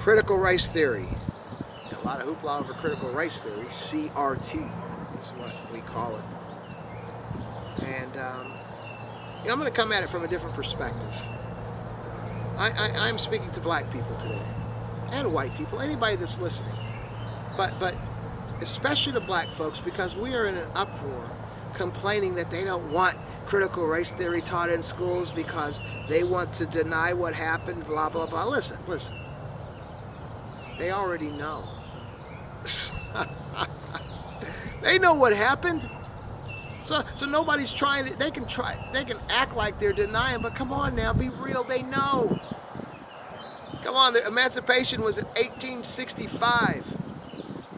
Critical race theory. A lot of hoopla over critical race theory. CRT is what we call it. And I'm going to come at it from a different perspective. I'm speaking to black people today, and white people, anybody that's listening. But especially the black folks, because we are in an uproar complaining that they don't want critical race theory taught in schools because they want to deny what happened, blah, blah, blah. Listen. They already know. They know what happened. So nobody's trying to, they can act like they're denying, but come on now, be real, they know. Come on, the emancipation was in 1865.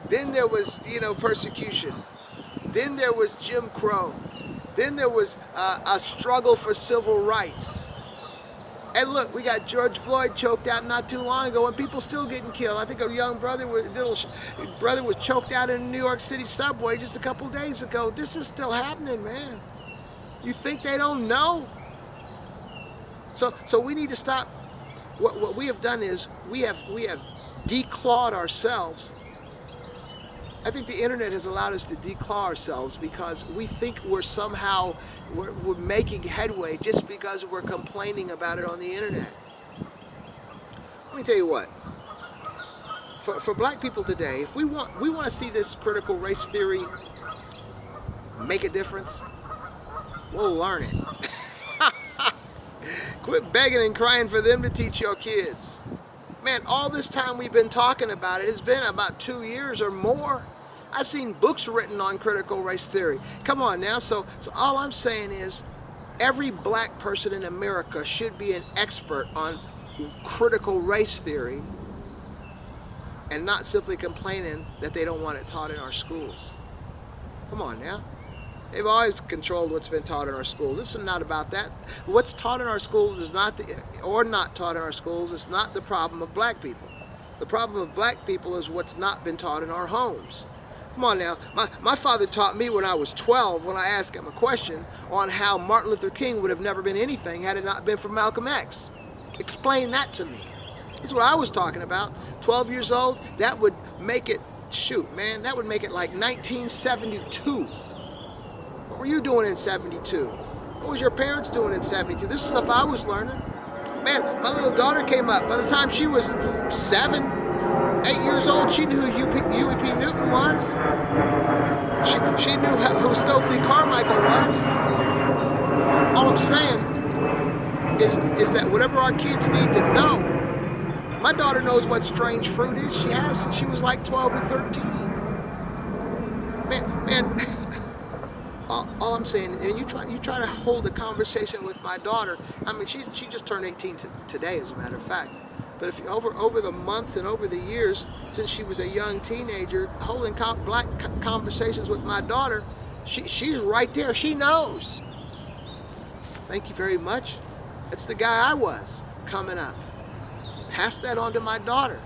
Then there was, persecution. Then there was Jim Crow. Then there was a struggle for civil rights. And look, we got George Floyd choked out not too long ago, and people still getting killed. I think a young brother was choked out in a New York City subway just a couple days ago. This is still happening, man. You think they don't know? So we need to stop. What we have done is we have declawed ourselves. I think the internet has allowed us to declaw ourselves because we think we're somehow we're making headway just because we're complaining about it on the internet. Let me tell you what. For black people today, if we want to see this critical race theory make a difference, we'll learn it. Quit begging and crying for them to teach your kids. Man, all this time we've been talking about it has been about 2 years or more. I've seen books written on critical race theory. Come on now, so all I'm saying is every black person in America should be an expert on critical race theory and not simply complaining that they don't want it taught in our schools. Come on now. They've always controlled what's been taught in our schools. This is not about that. What's taught in our schools is not taught in our schools is not the problem of black people. The problem of black people is what's not been taught in our homes. Come on now, my father taught me when I was 12, when I asked him a question on how Martin Luther King would have never been anything had it not been for Malcolm X. Explain that to me. That's what I was talking about. 12 years old, that would make it, that would make it like 1972. What were you doing in 72? What was your parents doing in 72? This is stuff I was learning. Man, my little daughter came up. By the time she was 7, 8 years old, she knew who Huey P. Newton was. She knew who Stokely Carmichael was. All I'm saying is that whatever our kids need to know, my daughter knows what strange fruit is. She has since she was like 12 or 13. Man, all I'm saying, and you try to hold a conversation with my daughter. I mean, she just turned 18 today, as a matter of fact. But if you, over the months and over the years since she was a young teenager, holding black conversations with my daughter, she's right there. She knows. Thank you very much. That's the guy I was coming up. Pass that on to my daughter.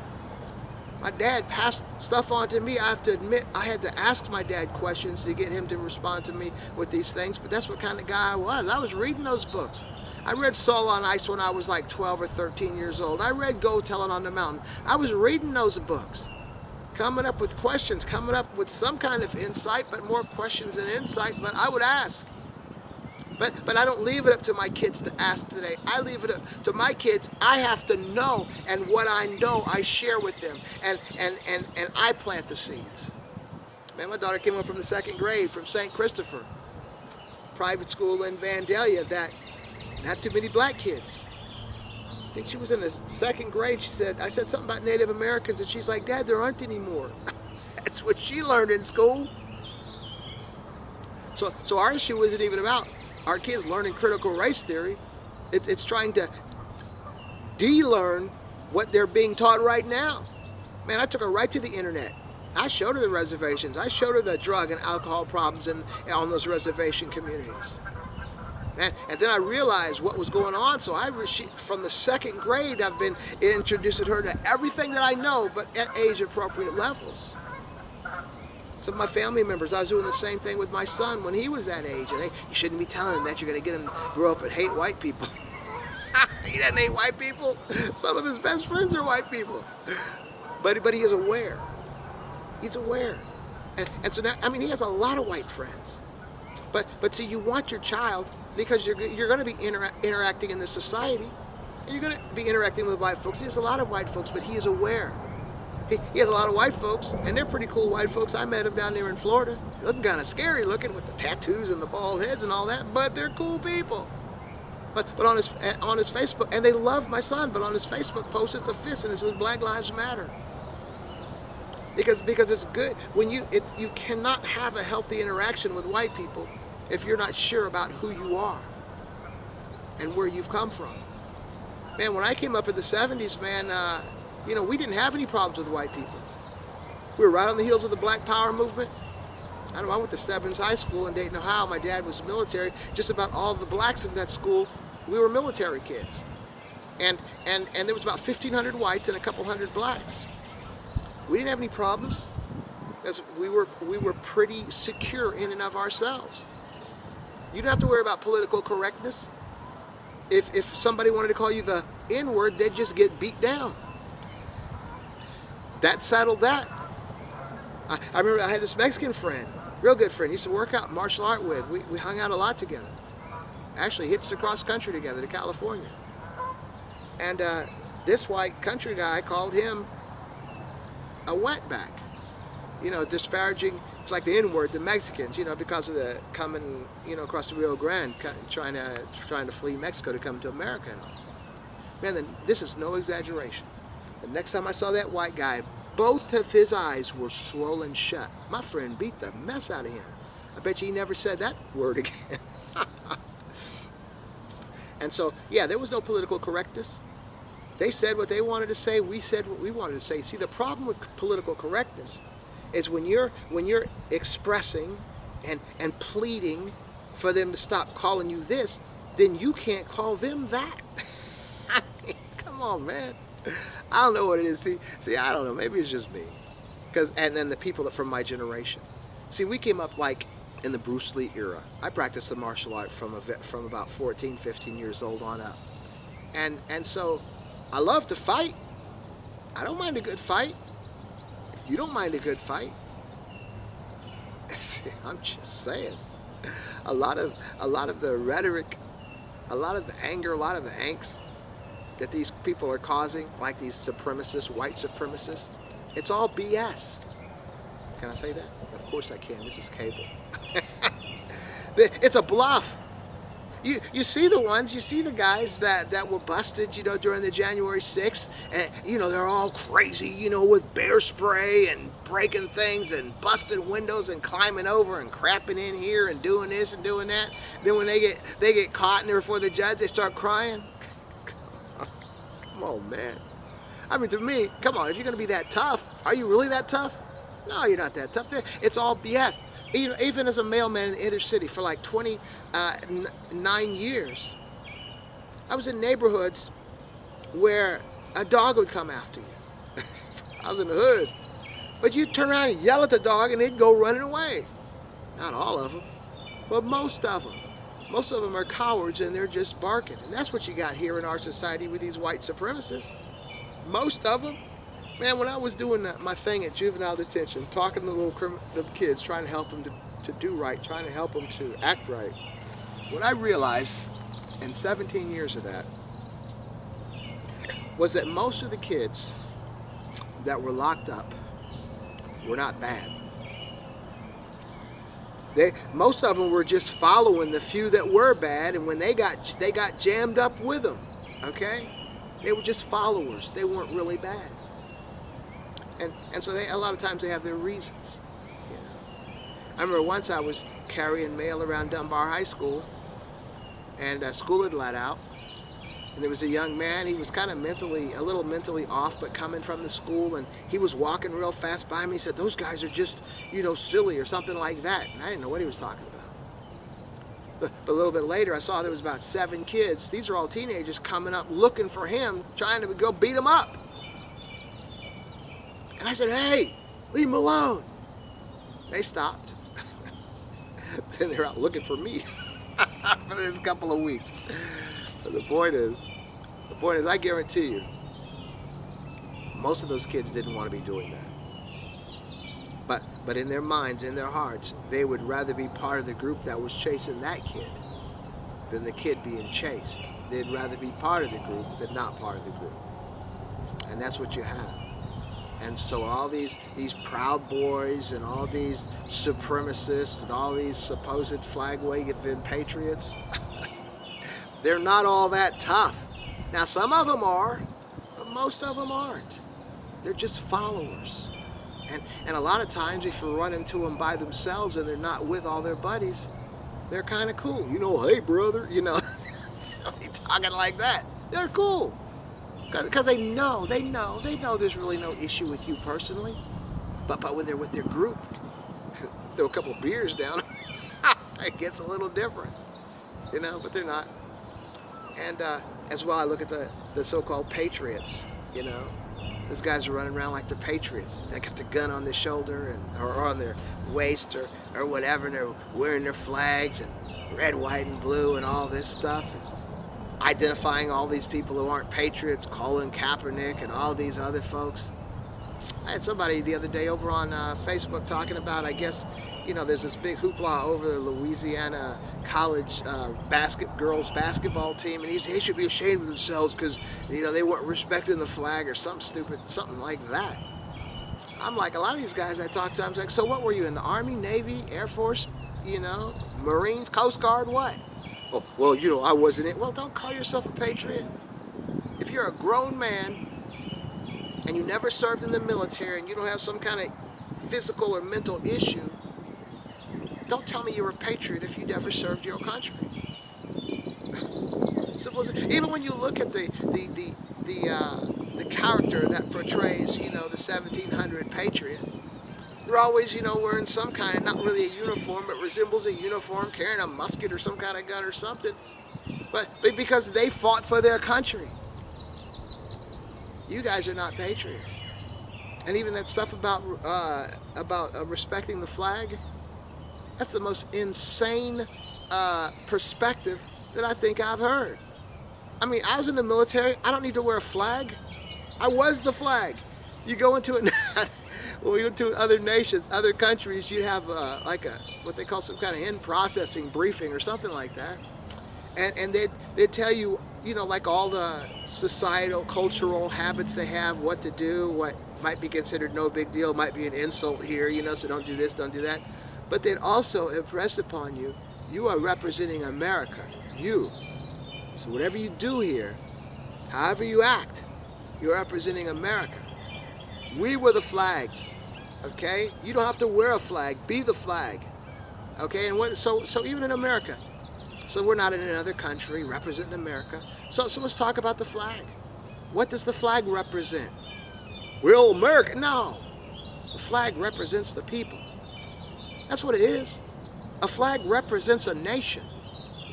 My dad passed stuff on to me. I have to admit, I had to ask my dad questions to get him to respond to me with these things, but that's what kind of guy I was. I was reading those books. I read Saul on Ice when I was like 12 or 13 years old. I read Go Tell It on the Mountain. I was reading those books, coming up with questions, coming up with some kind of insight, but more questions than insight, but I would ask. But I don't leave it up to my kids to ask today. I leave it up to my kids. I have to know, and what I know, I share with them, and I plant the seeds. Man, my daughter came home from the 2nd grade from St. Christopher, private school in Vandalia that not too many black kids. I think she was in the 2nd grade. I said something about Native Americans, and she's like, Dad, there aren't any more. That's what she learned in school. So our issue isn't even about our kids learning critical race theory. It's trying to de-learn what they're being taught right now. Man, I took her right to the internet. I showed her the reservations. I showed her the drug and alcohol problems on those reservation communities. And then I realized what was going on, so from the 2nd grade, I've been introducing her to everything that I know, but at age-appropriate levels. Some of my family members, I was doing the same thing with my son when he was that age. And you shouldn't be telling him that. You're going to get him to grow up and hate white people. He doesn't hate white people. Some of his best friends are white people. But he is aware. He's aware. And so now, I mean, he has a lot of white friends. But see, you want your child, because you're going to be interacting in this society, and you're going to be interacting with white folks. He has a lot of white folks, but he is aware. He has a lot of white folks, and they're pretty cool white folks. I met them down there in Florida. Looking kind of scary looking with the tattoos and the bald heads and all that, but they're cool people. But on his Facebook, and they love my son, but on his Facebook post, it's a fist, and it says Black Lives Matter. Because it's good when you cannot have a healthy interaction with white people if you're not sure about who you are and where you've come from. Man, when I came up in the 70s, man, we didn't have any problems with white people. We were right on the heels of the Black Power movement. I went to Stebbins High School in Dayton, Ohio. My dad was military. Just about all the blacks in that school, we were military kids. And there was about 1,500 whites and a couple hundred blacks. We didn't have any problems because we were pretty secure in and of ourselves. You don't have to worry about political correctness. If somebody wanted to call you the N-word, they'd just get beat down. That settled that. I remember I had this Mexican friend, real good friend, he used to work out martial art with. We hung out a lot together. Actually hitched across country together to California. And this white country guy called him a wetback. Disparaging, it's like the N-word, the Mexicans, because of the coming, across the Rio Grande, trying to flee Mexico to come to America. Man, then this is no exaggeration. The next time I saw that white guy, both of his eyes were swollen shut. My friend beat the mess out of him. I bet you he never said that word again. And so, yeah, there was no political correctness. They said what they wanted to say. We said what we wanted to say. See, the problem with political correctness is when you're expressing and pleading for them to stop calling you this, then you can't call them that. I mean, come on, man. I don't know what it is. See, I don't know. Maybe it's just me. And then the people from my generation. See, we came up like in the Bruce Lee era. I practiced the martial art from about 14, 15 years old on up. And so I love to fight. I don't mind a good fight. If you don't mind a good fight, see, I'm just saying. A lot of the rhetoric, a lot of the anger, a lot of the angst that these people are causing, like these supremacists, white supremacists, it's all BS. Can I say that? Of course I can. This is cable. It's a bluff. You see the ones, you see the guys that were busted, during the January 6th, and, they're all crazy, with bear spray and breaking things and busting windows and climbing over and crapping in here and doing this and doing that. Then when they get caught and they're before the judge, they start crying. Come on, man. I mean, to me, come on, if you're going to be that tough, are you really that tough? No, you're not that tough. It's all BS. Even as a mailman in the inner city for like 29 years, I was in neighborhoods where a dog would come after you. I was in the hood. But you'd turn around and yell at the dog and it'd go running away. Not all of them, but most of them. Most of them are cowards and they're just barking. And that's what you got here in our society with these white supremacists. Most of them. Man, when I was doing my thing at juvenile detention, talking to the kids, trying to help them to do right, trying to help them to act right, what I realized in 17 years of that was that most of the kids that were locked up were not bad. Most of them were just following the few that were bad, and when they got jammed up with them, okay? They were just followers. They weren't really bad. And so a lot of times they have their reasons. I remember once I was carrying mail around Dunbar High School, and school had let out, and there was a young man. He was kind of a little mentally off, but coming from the school, and he was walking real fast by me. He said, "Those guys are just, silly," or something like that. And I didn't know what he was talking about. But a little bit later, I saw there was about 7 kids. These are all teenagers coming up looking for him, trying to go beat him up. And I said, "Hey, leave him alone." They stopped. And they're out looking for me for this couple of weeks. But the point is, Point is, I guarantee you, most of those kids didn't want to be doing that. But in their minds, in their hearts, they would rather be part of the group that was chasing that kid than the kid being chased. They'd rather be part of the group than not part of the group. And that's what you have. And so all these Proud Boys and all these supremacists and all these supposed flag-waving patriots, they're not all that tough. Now, some of them are, but most of them aren't. They're just followers. And a lot of times, if you run into them by themselves and they're not with all their buddies, they're kind of cool. You know, hey, brother, you know, they talking like that. They're cool. Because they know there's really no issue with you personally. But when they're with their group, throw a couple of beers down, it gets a little different, you know, but they're not. And as well, I look at the so-called patriots, you know. These guys are running around like they're patriots. They got the gun on their shoulder or on their waist or whatever, and they're wearing their flags and red, white, and blue and all this stuff. And identifying all these people who aren't patriots, Colin Kaepernick and all these other folks. I had somebody the other day over on Facebook talking about, I guess, you know, there's this big hoopla over the Louisiana college girls basketball team, and they should be ashamed of themselves because, you know, they weren't respecting the flag or something like that. I'm like, a lot of these guys I talk to, I'm like, so what were you in the Army, Navy, Air Force, you know, Marines, Coast Guard, what? Oh, well, you know, I wasn't in. Well, don't call yourself a patriot. If you're a grown man and you never served in the military and you don't have some kind of physical or mental issue, don't tell me you're a patriot if you never served your country. Simple as it. Even when you look at the character that portrays, you know, the 1700 patriot, they're always, you know, wearing some kind of, not really a uniform, but resembles a uniform, carrying a musket or some kind of gun or something. But because they fought for their country. You guys are not patriots. And even that stuff about respecting the flag, that's the most insane perspective that I think I've heard. I mean, I was in the military. I don't need to wear a flag. I was the flag. You go into it. When we go to other nations, other countries, you have like what they call some kind of in-processing briefing or something like that. And they'd tell you, you know, like all the societal, cultural habits they have, what to do, what might be considered no big deal, might be an insult here, you know, so don't do this, don't do that. But they'd also impress upon you, you are representing America, you. So whatever you do here, however you act, you're representing America. We were the flags, okay? You don't have to wear a flag, be the flag, okay? And so even in America, so we're not in another country representing America. So let's talk about the flag. What does the flag represent? We're all America. No, the flag represents the people. That's what it is. A flag represents a nation.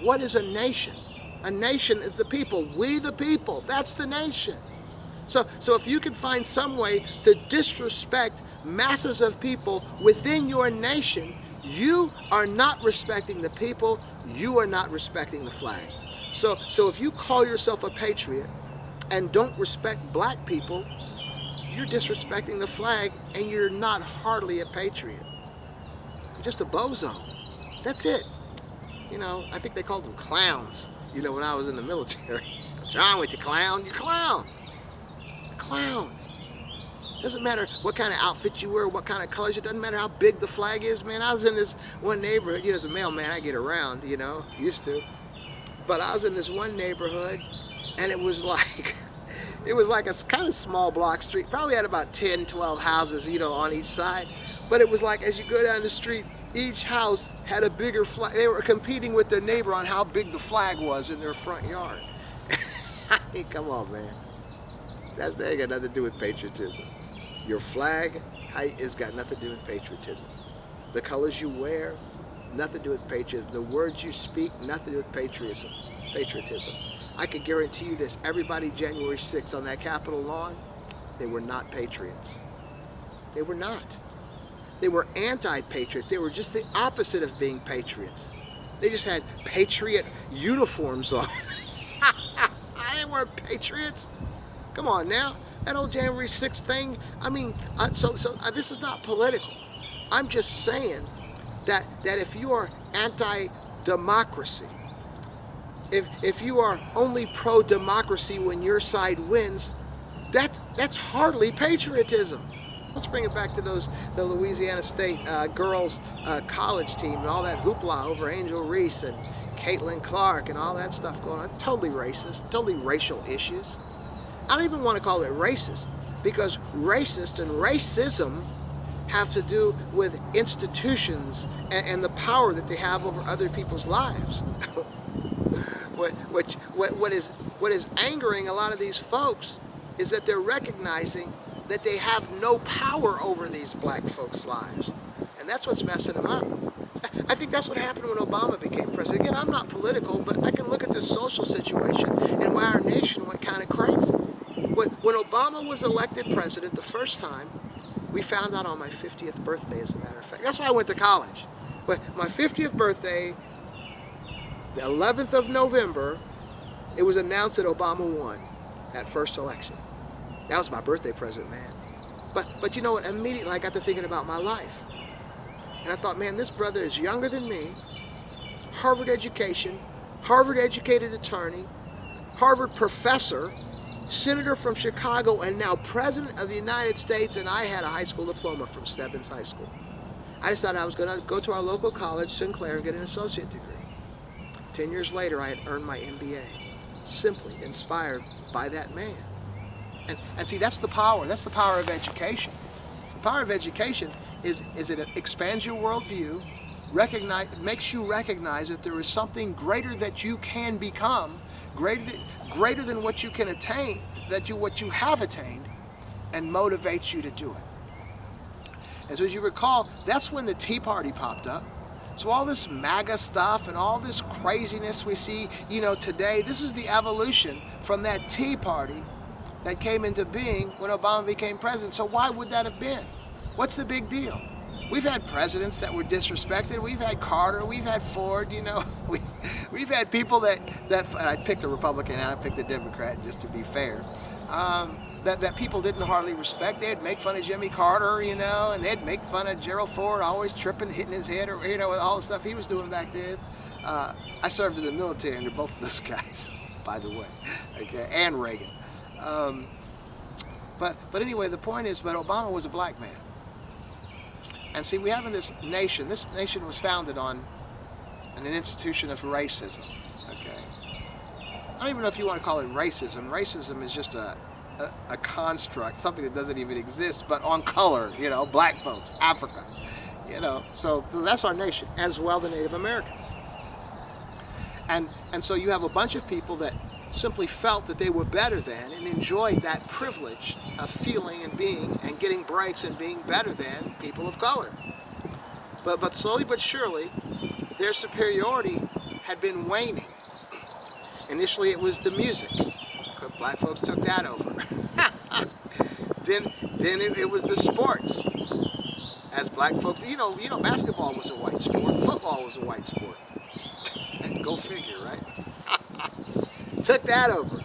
What is a nation? A nation is the people. We the people. That's the nation. So if you can find some way to disrespect masses of people within your nation, you are not respecting the people. You are not respecting the flag. So if you call yourself a patriot and don't respect black people, you're disrespecting the flag and you're not hardly a patriot. You're just a bozo. That's it. You know, I think they called them clowns, you know, when I was in the military. What's wrong with you, clown? You're a clown. A clown. Doesn't matter what kind of outfit you wear, what kind of colors. It doesn't matter how big the flag is, man. I was in this one neighborhood. You know, as a mailman, I get around, you know, used to. But I was in this one neighborhood, and it was like a kind of small block street. Probably had about 10, 12 houses, you know, on each side. But it was like, as you go down the street, each house had a bigger flag. They were competing with their neighbor on how big the flag was in their front yard. I mean, come on, man. That ain't got nothing to do with patriotism. Your flag height has got nothing to do with patriotism. The colors you wear, nothing to do with patriotism. The words you speak, nothing to do with patriotism. I could guarantee you this, everybody January 6th on that Capitol lawn, they were not patriots. They were not. They were anti-patriots. They were just the opposite of being patriots. They just had patriot uniforms on. They weren't patriots. Come on now. That old January 6th thing, I mean, this is not political. I'm just saying that if you are anti-democracy, if you are only pro-democracy when your side wins, that's hardly patriotism. Let's bring it back to the Louisiana State girls college team and all that hoopla over Angel Reese and Caitlin Clark and all that stuff going on. Totally racist, totally racial issues. I don't even want to call it racist, because racist and racism have to do with institutions and the power that they have over other people's lives. What is angering a lot of these folks is that they're recognizing that they have no power over these black folks' lives. And that's what's messing them up. I think that's what happened when Obama became president. Again, I'm not political, but I can look at this social situation and why our nation went kind of crazy. When Obama was elected president the first time, we found out on my 50th birthday, as a matter of fact. That's why I went to college. But my 50th birthday, the 11th of November, it was announced that Obama won that first election. That was my birthday present, man. But you know what? Immediately I got to thinking about my life. And I thought, man, this brother is younger than me, Harvard education, Harvard educated attorney, Harvard professor, senator from Chicago, and now president of the United States, and I had a high school diploma from Stebbins High School. I decided I was going to go to our local college, Sinclair, and get an associate degree. 10 years later, I had earned my MBA, simply inspired by that man. And see, that's the power. That's the power of education. The power of education is it expands your worldview, makes you recognize that there is something greater that you can become, greater than what you can attain, what you have attained, and motivates you to do it. And so as you recall, that's when the Tea Party popped up. So all this MAGA stuff and all this craziness we see, today, this is the evolution from that Tea Party that came into being when Obama became president. So why would that have been? What's the big deal? We've had presidents that were disrespected. We've had Carter. We've had Ford. We've had people that and I picked a Republican and I picked a Democrat just to be fair. That people didn't hardly respect. They'd make fun of Jimmy Carter, and they'd make fun of Gerald Ford, always tripping, hitting his head, or with all the stuff he was doing back then. I served in the military under both of those guys, by the way, okay, and Reagan. But anyway, the point is, but Obama was a black man. And see, we have in this nation was founded on an institution of racism, okay? I don't even know if you want to call it racism. Racism is just a construct, something that doesn't even exist, but on color, black folks, Africa, so that's our nation, as well the Native Americans. And so you have a bunch of people that simply felt that they were better than and enjoyed that privilege of feeling and being and getting breaks and being better than people of color. But slowly but surely, their superiority had been waning. Initially it was the music. Black folks took that over. Then it was the sports. As black folks, basketball was a white sport, football was a white sport. Go figure, right? Took that over.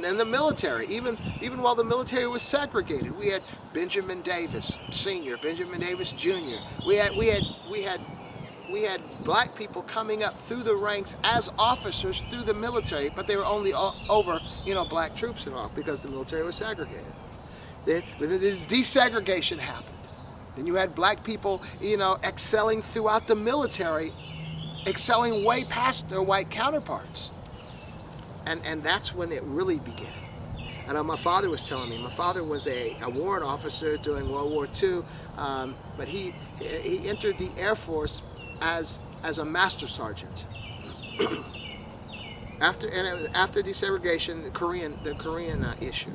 And the military, even while the military was segregated, we had Benjamin Davis Sr., Benjamin Davis Jr. We had black people coming up through the ranks as officers through the military, but they were only over, black troops and all, because the military was segregated. Then this desegregation happened. Then you had black people, excelling throughout the military, excelling way past their white counterparts. And that's when it really began. And my father was telling me, my father was a warrant officer during World War II, but he entered the Air Force as a master sergeant. after desegregation, the Korean issue.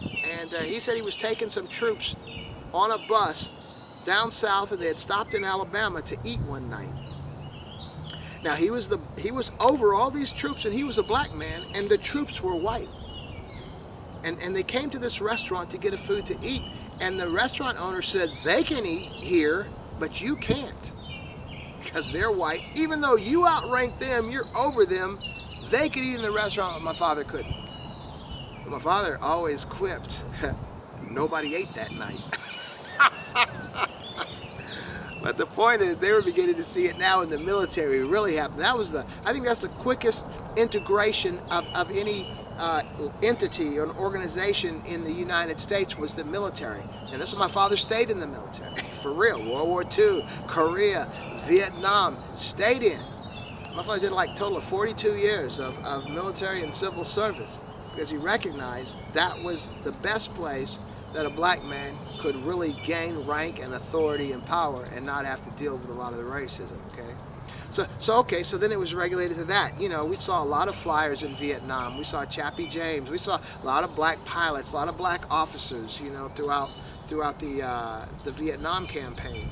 And he said he was taking some troops on a bus down south, and they had stopped in Alabama to eat one night. Now he was over all these troops, and he was a black man, and the troops were white. And they came to this restaurant to get a food to eat, and the restaurant owner said, they can eat here, but you can't, because they're white. Even though you outrank them, you're over them, they could eat in the restaurant, but my father couldn't. My father always quipped, nobody ate that night. But the point is, they were beginning to see it now in the military really happen. I think that's the quickest integration of any entity or an organization in the United States was the military. And that's why my father stayed in the military. For real. World War II, Korea, Vietnam, stayed in. My father did like a total of 42 years of military and civil service because he recognized that was the best place that a black man could really gain rank and authority and power and not have to deal with a lot of the racism, okay? So then it was regulated to that. You know, we saw a lot of flyers in Vietnam. We saw Chappie James. We saw a lot of black pilots, a lot of black officers, you know, throughout the Vietnam campaign.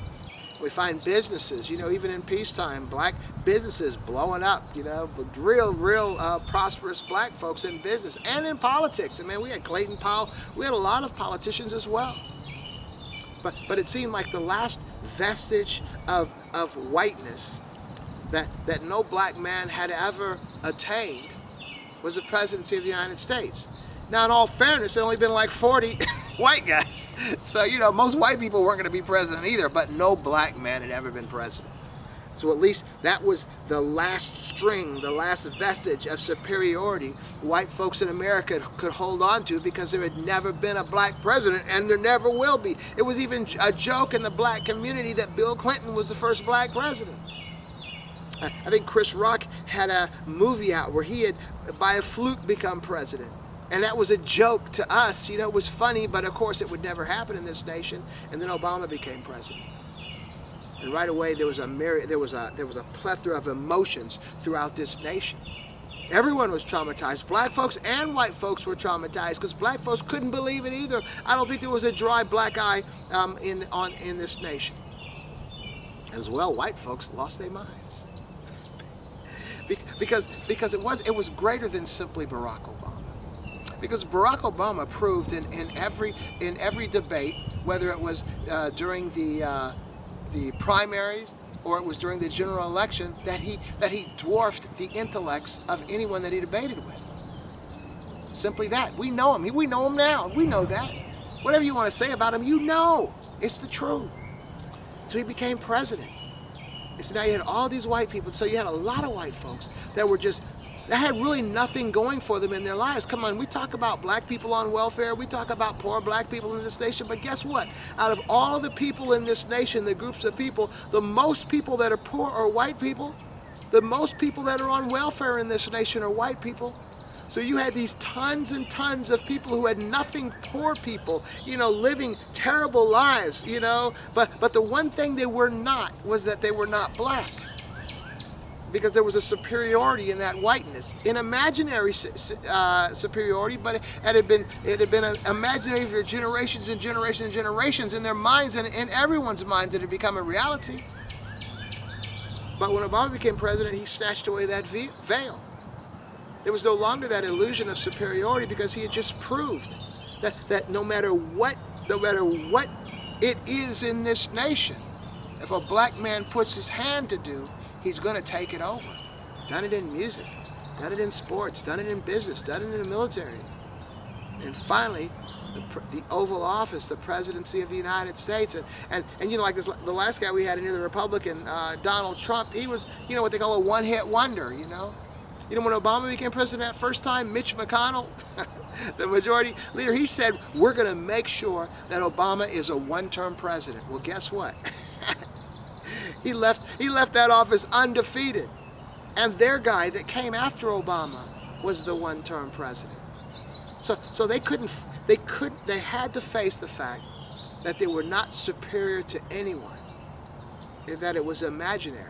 We find businesses, you know, even in peacetime, black businesses blowing up, you know, real prosperous black folks in business and in politics. I mean, we had Clayton Powell. We had a lot of politicians as well. But it seemed like the last vestige of whiteness that no black man had ever attained was the presidency of the United States. Now, in all fairness, there only been like 40 white guys. So, you know, most white people weren't going to be president either, but no black man had ever been president. So at least that was the last string, the last vestige of superiority white folks in America could hold on to because there had never been a black president and there never will be. It was even a joke in the black community that Bill Clinton was the first black president. I think Chris Rock had a movie out where he had, by a fluke, become president. And that was a joke to us. You know, it was funny, but of course it would never happen in this nation. And then Obama became president. And right away there was a plethora of emotions throughout this nation. Everyone was traumatized. Black folks and white folks were traumatized because black folks couldn't believe it either. I don't think there was a dry black eye in this nation. As well, white folks lost their minds. Because it was greater than simply Barack Obama. Because Barack Obama proved in every debate, whether it was during the primaries or it was during the general election, that he dwarfed the intellects of anyone that he debated with. Simply that. We know him. We know him now. We know that. Whatever you want to say about him, you know. It's the truth. So he became president. And so now you had all these white people. So you had a lot of white folks that had really nothing going for them in their lives. Come on, we talk about black people on welfare. We talk about poor black people in this nation. But guess what? Out of all of the people in this nation, the groups of people, the most people that are poor are white people. The most people that are on welfare in this nation are white people. So you had these tons and tons of people who had nothing, poor people, you know, living terrible lives, you know. But the one thing they were not was that they were not black. Because there was a superiority in that whiteness, an imaginary superiority, but it had been an imaginary for generations and generations and generations in their minds and in everyone's minds. It had become a reality. But when Obama became president, he snatched away that veil. There was no longer that illusion of superiority because he had just proved that no matter what it is in this nation, if a black man puts his hand to do, he's going to take it over. Done it in music, done it in sports, done it in business, done it in the military. And finally, the Oval Office, the presidency of the United States. And you know, like the last guy we had in here, the Republican, Donald Trump, he was, you know, what they call a one-hit wonder, you know. You know, when Obama became president that first time, Mitch McConnell, the majority leader, he said, we're going to make sure that Obama is a one-term president. Well, guess what? He left that office undefeated. And their guy that came after Obama was the one-term president. So they had to face the fact that they were not superior to anyone, that it was imaginary.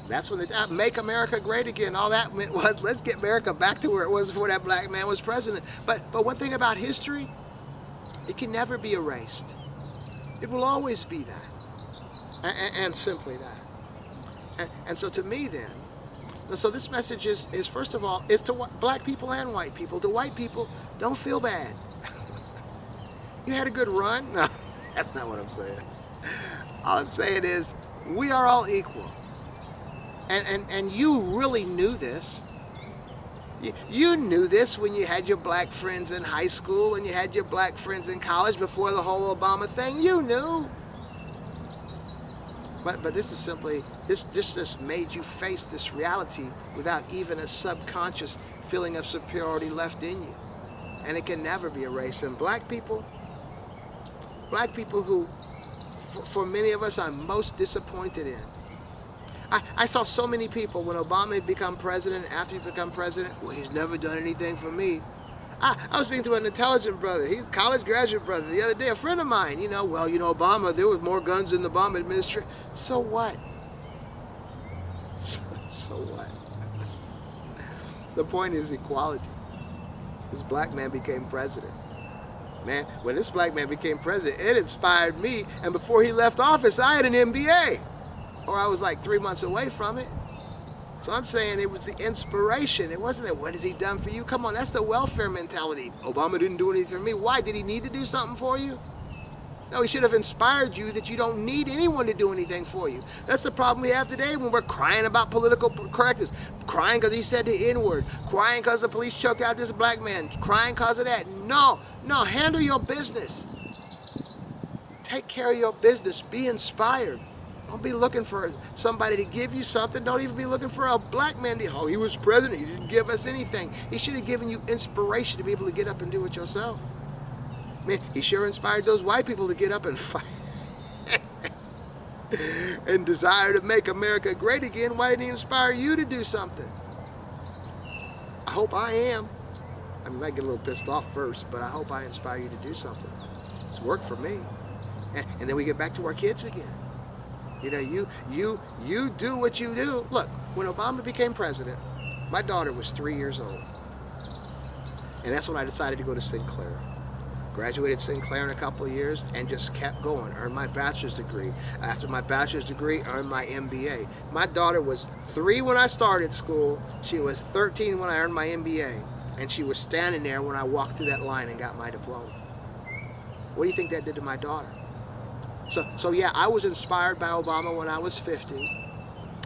That's when they make America great again. All that meant was, let's get America back to where it was before that black man was president. But one thing about history, it can never be erased. It will always be that. And simply that. And so to me then, so this message is first of all, is to black people and white people. To white people, don't feel bad. You had a good run? No, that's not what I'm saying. All I'm saying is, we are all equal. And you really knew this. You knew this when you had your black friends in high school and you had your black friends in college before the whole Obama thing. You knew. But this is simply, this just made you face this reality without even a subconscious feeling of superiority left in you. And it can never be erased. And black people who, for many of us, I'm most disappointed in. I saw so many people when Obama had become president, after he become president, well, he's never done anything for me. I was speaking to an intelligent brother, he's a college graduate brother, the other day, a friend of mine, Obama, there was more guns in the Obama administration. So what? So what? The point is equality. This black man became president. Man, when this black man became president, it inspired me, and before he left office, I had an MBA. Or I was like 3 months away from it. So I'm saying it was the inspiration. It wasn't that, what has he done for you? Come on, that's the welfare mentality. Obama didn't do anything for me. Why? Did he need to do something for you? No, he should have inspired you that you don't need anyone to do anything for you. That's the problem we have today when we're crying about political correctness. Crying because he said the N-word. Crying because the police choked out this black man. Crying because of that. No, handle your business. Take care of your business. Be inspired. Don't be looking for somebody to give you something. Don't even be looking for a black man. Oh, he was president. He didn't give us anything. He should have given you inspiration to be able to get up and do it yourself. Man, he sure inspired those white people to get up and fight and desire to make America great again. Why didn't he inspire you to do something? I hope I am. I might get a little pissed off first, but I hope I inspire you to do something. It's worked for me. And then we get back to our kids again. You do what you do. Look, when Obama became president, my daughter was 3 years old. And that's when I decided to go to Sinclair. Graduated Sinclair in a couple of years and just kept going. Earned my bachelor's degree. After my bachelor's degree, earned my MBA. My daughter was 3 when I started school. She was 13 when I earned my MBA. And she was standing there when I walked through that line and got my diploma. What do you think that did to my daughter? So yeah, I was inspired by Obama when I was 50,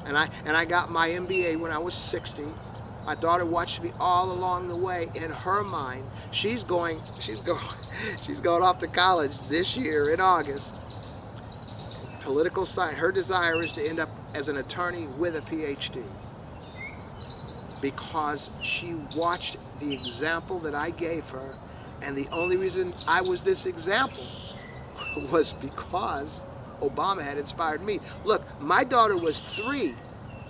and I got my MBA when I was 60. My daughter watched me all along the way. In her mind, she's going off to college this year in August. Political science. Her desire is to end up as an attorney with a PhD because she watched the example that I gave her, and the only reason I was this example was because Obama had inspired me. Look, my daughter was 3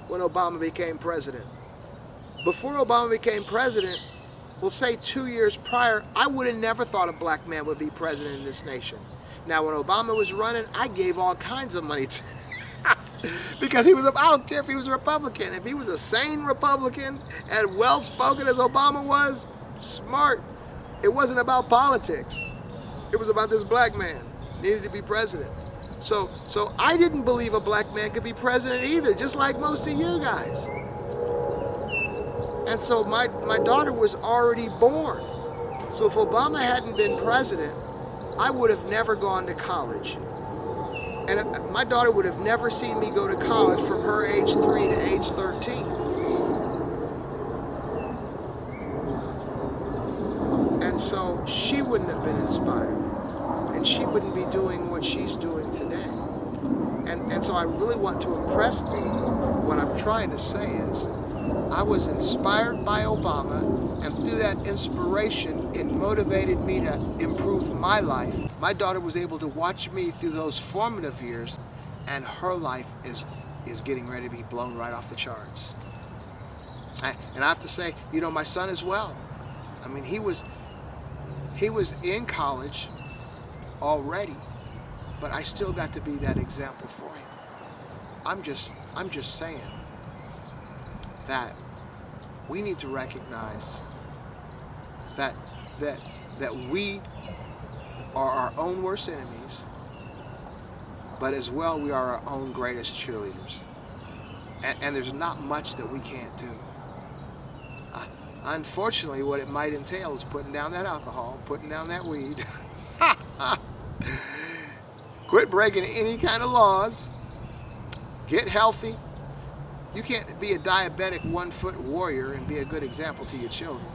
when Obama became president. Before Obama became president, we'll say 2 years prior, I would have never thought a black man would be president in this nation. Now, when Obama was running, I gave all kinds of money to because I don't care if he was a Republican. If he was a sane Republican and well-spoken as Obama was, smart, it wasn't about politics. It was about this black man needed to be president. So I didn't believe a black man could be president either, just like most of you guys. And so my daughter was already born. So if Obama hadn't been president, I would have never gone to college. And my daughter would have never seen me go to college from her age 3 to age 13. And so she wouldn't have been inspired. And she wouldn't be doing what she's doing today. And so I really want to impress thee. What I'm trying to say is, I was inspired by Obama, and through that inspiration, it motivated me to improve my life. My daughter was able to watch me through those formative years, and her life is getting ready to be blown right off the charts. And I have to say, my son as well. I mean, he was in college already, but I still got to be that example for him. I'm just saying that we need to recognize that we are our own worst enemies, but as well we are our own greatest cheerleaders. And there's not much that we can't do. Unfortunately, what it might entail is putting down that alcohol, putting down that weed. Quit breaking any kind of laws. Get healthy. You can't be a diabetic 1-foot warrior and be a good example to your children.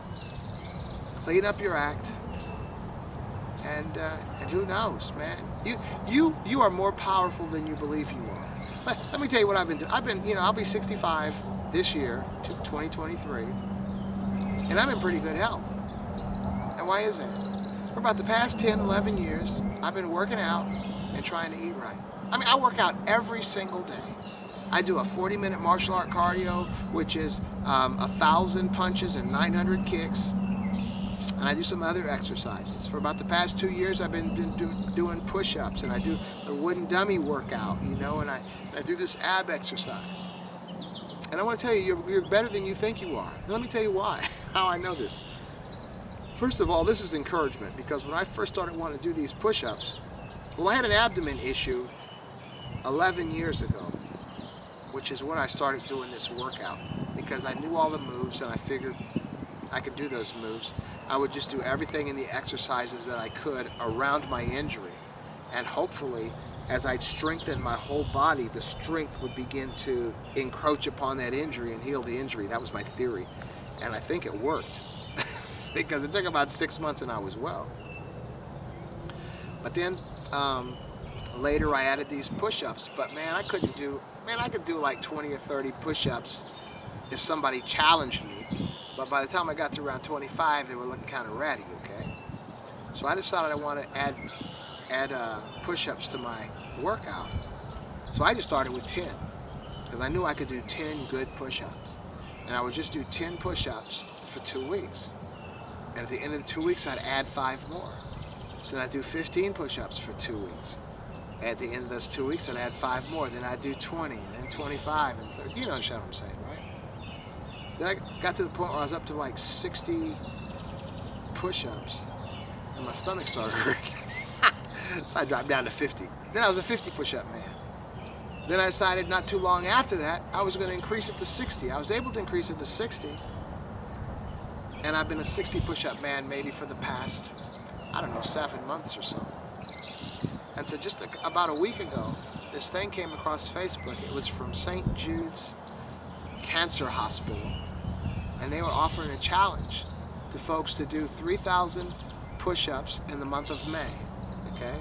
Clean up your act, and who knows, man? You are more powerful than you believe you are. Let me tell you what I've been doing. I'll be 65 this year, 2023, and I'm in pretty good health. And why is that? For about the past 10, 11 years, I've been working out and trying to eat right. I work out every single day. I do a 40-minute martial art cardio, which is 1,000 punches and 900 kicks. And I do some other exercises. For about the past 2 years, I've been doing push-ups, and I do a wooden dummy workout, and I do this ab exercise. And I want to tell you, you're better than you think you are. And let me tell you why, how I know this. First of all, this is encouragement, because when I first started wanting to do these push-ups, well, I had an abdomen issue 11 years ago, which is when I started doing this workout, because I knew all the moves and I figured I could do those moves. I would just do everything in the exercises that I could around my injury, and hopefully as I'd strengthen my whole body, the strength would begin to encroach upon that injury and heal the injury. That was my theory, and I think it worked because it took about 6 months and I was well. But then later I added these push-ups, but man, I could do like 20 or 30 push-ups if somebody challenged me. But by the time I got to around 25, they were looking kind of ratty, okay? So I decided I want to add push-ups to my workout. So I just started with 10, because I knew I could do 10 good push-ups. And I would just do 10 push-ups for 2 weeks. And at the end of the 2 weeks, I'd add 5 more. So then I'd do 15 push-ups for 2 weeks. At the end of those 2 weeks, I'd add 5 more. Then I'd do 20, and then 25, and 30. You know what I'm saying, right? Then I got to the point where I was up to like 60 push-ups, and my stomach started hurting. So I dropped down to 50. Then I was a 50 push-up man. Then I decided not too long after that, I was going to increase it to 60. I was able to increase it to 60, and I've been a 60 push-up man maybe for the past, 7 months or so. And so just about a week ago, this thing came across Facebook. It was from St. Jude's Cancer Hospital, and they were offering a challenge to folks to do 3,000 push-ups in the month of May, okay?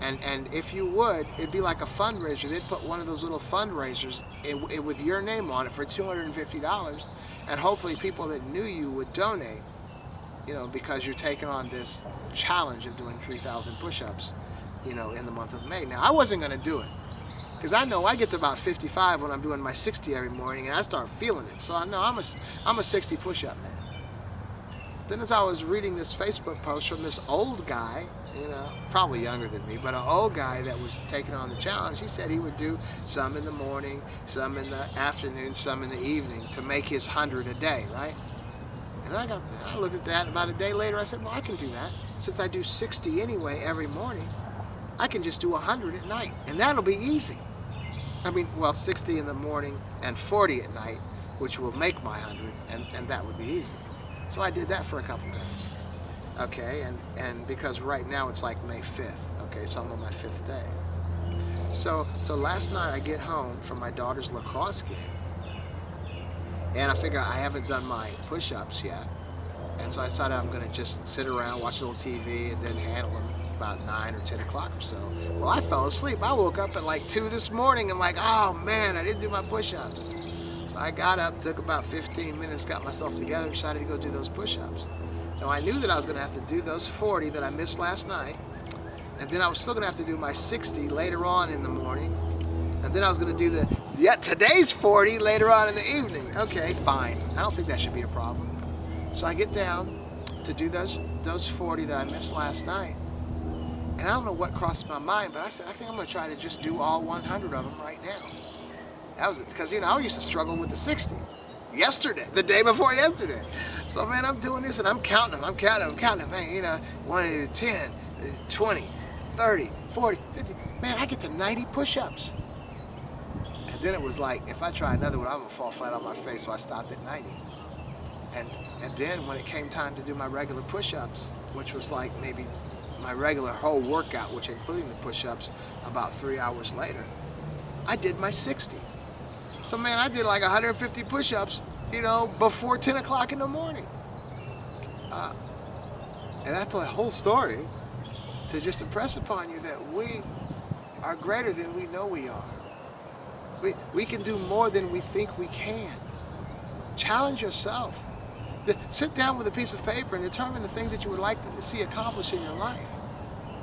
And if you would, it'd be like a fundraiser. They'd put one of those little fundraisers with your name on it for $250, and hopefully people that knew you would donate, because you're taking on this challenge of doing 3,000 push-ups, in the month of May. Now, I wasn't going to do it, because I know I get to about 55 when I'm doing my 60 every morning, and I start feeling it. So I know I'm a 60 push-up man. Then as I was reading this Facebook post from this old guy, probably younger than me, but an old guy that was taking on the challenge, he said he would do some in the morning, some in the afternoon, some in the evening to make his 100 a day, right? And I looked at that. About a day later, I said, well, I can do that. Since I do 60 anyway every morning, I can just do 100 at night, and that'll be easy. 60 in the morning and 40 at night, which will make my 100, and that would be easy. So I did that for a couple days, okay? And because right now it's like May 5th, okay? So I'm on my 5th day. So last night I get home from my daughter's lacrosse game, and I figure I haven't done my push-ups yet, and so I decided I'm gonna just sit around, watch a little TV, and then handle them about 9 or 10 o'clock or so. Well, I fell asleep. I woke up at like 2 this morning and like, oh man, I didn't do my push-ups. So I got up, took about 15 minutes, got myself together, decided to go do those push-ups. Now I knew that I was gonna have to do those 40 that I missed last night, and then I was still gonna have to do my 60 later on in the morning, and then I was gonna do today's 40 later on in the evening. Okay, fine. I don't think that should be a problem. So I get down to do those 40 that I missed last night, and I don't know what crossed my mind, but I said, I think I'm gonna try to just do all 100 of them right now. That was it, because I used to struggle with the 60 yesterday, the day before yesterday. So man, I'm doing this and I'm counting them, man, 1, 10, 20, 30, 40, 50. Man, I get to 90 push-ups. And then it was like, if I try another one, I'm gonna fall flat on my face, so I stopped at 90. And then when it came time to do my regular push-ups, which was like maybe my regular whole workout, which including the push-ups, about 3 hours later, I did my 60. So man, I did like 150 push-ups, before 10 o'clock in the morning. And that's the whole story, to just impress upon you that we are greater than we know we are. We can do more than we think we can. Challenge yourself. Sit down with a piece of paper and determine the things that you would like to see accomplished in your life.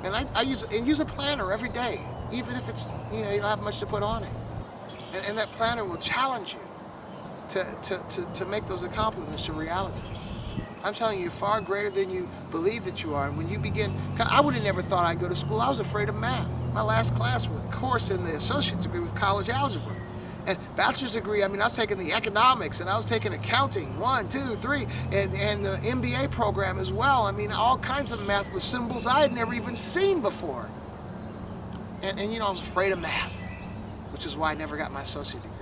And I use a planner every day, even if it's, you don't have much to put on it. And that planner will challenge you to make those accomplishments a reality. I'm telling you, you're far greater than you believe that you are. And when you begin, I would have never thought I'd go to school. I was afraid of math. My last class was a course in the associate's degree with college algebra. And bachelor's degree, I was taking the economics, and I was taking accounting, 1, 2, 3, and the MBA program as well. All kinds of math with symbols I had never even seen before. And I was afraid of math, which is why I never got my associate degree.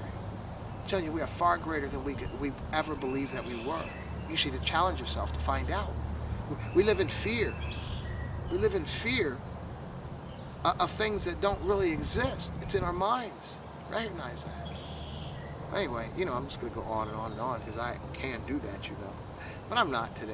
I'm telling you, we are far greater than we ever believed that we were. You should challenge yourself to find out. We live in fear. We live in fear of things that don't really exist. It's in our minds. Recognize that. Anyway, I'm just going to go on and on and on because I can do that, But I'm not today.